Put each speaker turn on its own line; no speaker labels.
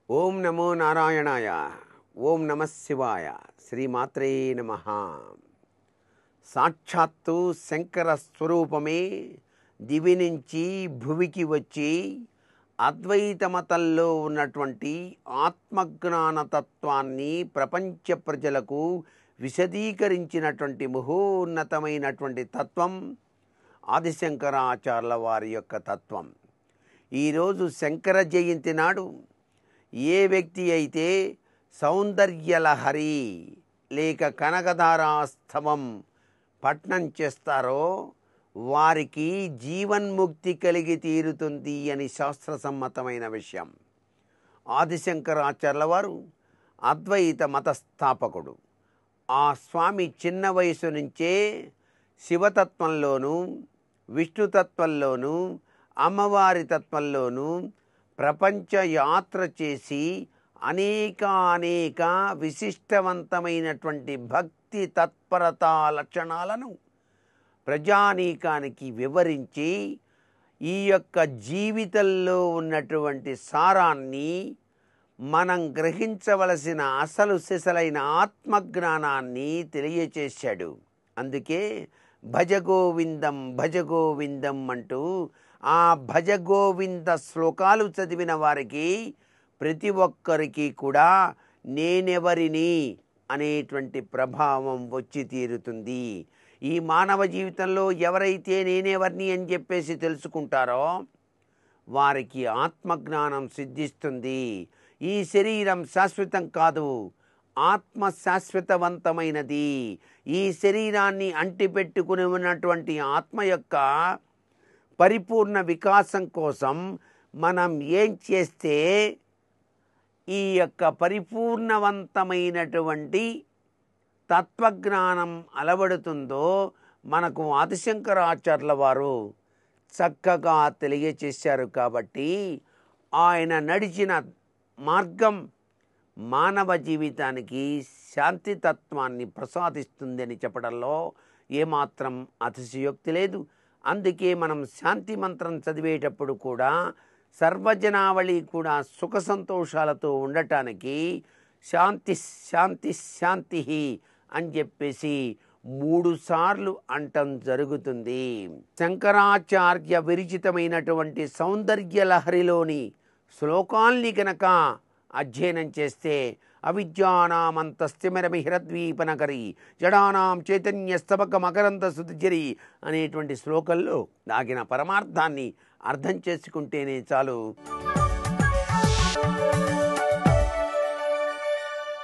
ఓం నమో నారాయణాయ. ఓం నమః శివాయ. శ్రీమాత్రే నమః. సాక్షాత్తు శంకర స్వరూపమే దివి నుంచి భువికి వచ్చి అద్వైత మతంలో ఉన్నటువంటి ఆత్మజ్ఞాన తత్వాన్ని ప్రపంచ ప్రజలకు విశదీకరించినటువంటి మహోన్నతమైనటువంటి తత్వం ఆదిశంకరాచార్యుల వారి యొక్క తత్వం. ఈరోజు శంకర జయంతి నాడు ఏ వ్యక్తి అయితే సౌందర్యలహరి లేక కనకధారాస్తవం పఠనం చేస్తారో వారికి జీవన్ముక్తి కలిగి తీరుతుంది అని శాస్త్రసమ్మతమైన విషయం. ఆదిశంకరాచార్యుల వారు అద్వైత మత స్థాపకుడు. ఆ స్వామి చిన్న వయసు నుంచే శివతత్వంలోనూ విష్ణుతత్వంలోనూ అమ్మవారి తత్వంలోనూ ప్రపంచ యాత్ర చేసి అనేక విశిష్టవంతమైనటువంటి భక్తి తత్పరతా లక్షణాలను ప్రజానీకానికి వివరించి ఈ యొక్క జీవితంలో ఉన్నటువంటి సారాన్ని మనం గ్రహించవలసిన అసలు సిసలైన ఆత్మజ్ఞానాన్ని తెలియచేశాడు. అందుకే భజగోవిందం భజగోవిందం అంటూ ఆ భజగోవింద శ్లోకాలు చదివిన వారికి ప్రతి ఒక్కరికి కూడా నేనెవరిని అనేటువంటి ప్రభావం వచ్చి తీరుతుంది. ఈ మానవ జీవితంలో ఎవరైతే నేనెవరిని అని చెప్పేసి తెలుసుకుంటారో వారికి ఆత్మజ్ఞానం సిద్ధిస్తుంది. ఈ శరీరం శాశ్వతం కాదు, ఆత్మ శాశ్వతవంతమైనది. ఈ శరీరాన్ని అంటిపెట్టుకుని ఉన్నటువంటి ఆత్మ యొక్క పరిపూర్ణ వికాసం కోసం మనం ఏం చేస్తే ఈ యొక్క పరిపూర్ణవంతమైనటువంటి తత్వజ్ఞానం అలవడుతుందో మనకు ఆదిశంకరాచార్యుల వారు చక్కగా తెలియచేశారు. కాబట్టి ఆయన నడిచిన మార్గం మానవ జీవితానికి శాంతి తత్వాన్ని ప్రసాదిస్తుందని చెప్పడంలో ఏమాత్రం అతిశయోక్తి లేదు. అందుకే మనం శాంతి మంత్రం చదివేటప్పుడు కూడా సర్వజనావళి కూడా సుఖ సంతోషాలతో ఉండటానికి శాంతి శాంతి శాంతి అని చెప్పేసి 3 సార్లు అంటం జరుగుతుంది. శంకరాచార్య విరచితమైనటువంటి సౌందర్యలహరిలోని శ్లోకాల్ని కనుక అధ్యయనం చేస్తే అవిద్యానామంతస్థిమిరమిహిరద్వీపనకరి జడానాం చైతన్యస్తబక మకరంద సుధుజరి అనేటువంటి శ్లోకంలో దాగిన పరమార్థాన్ని అర్థం చేసుకుంటేనే చాలు.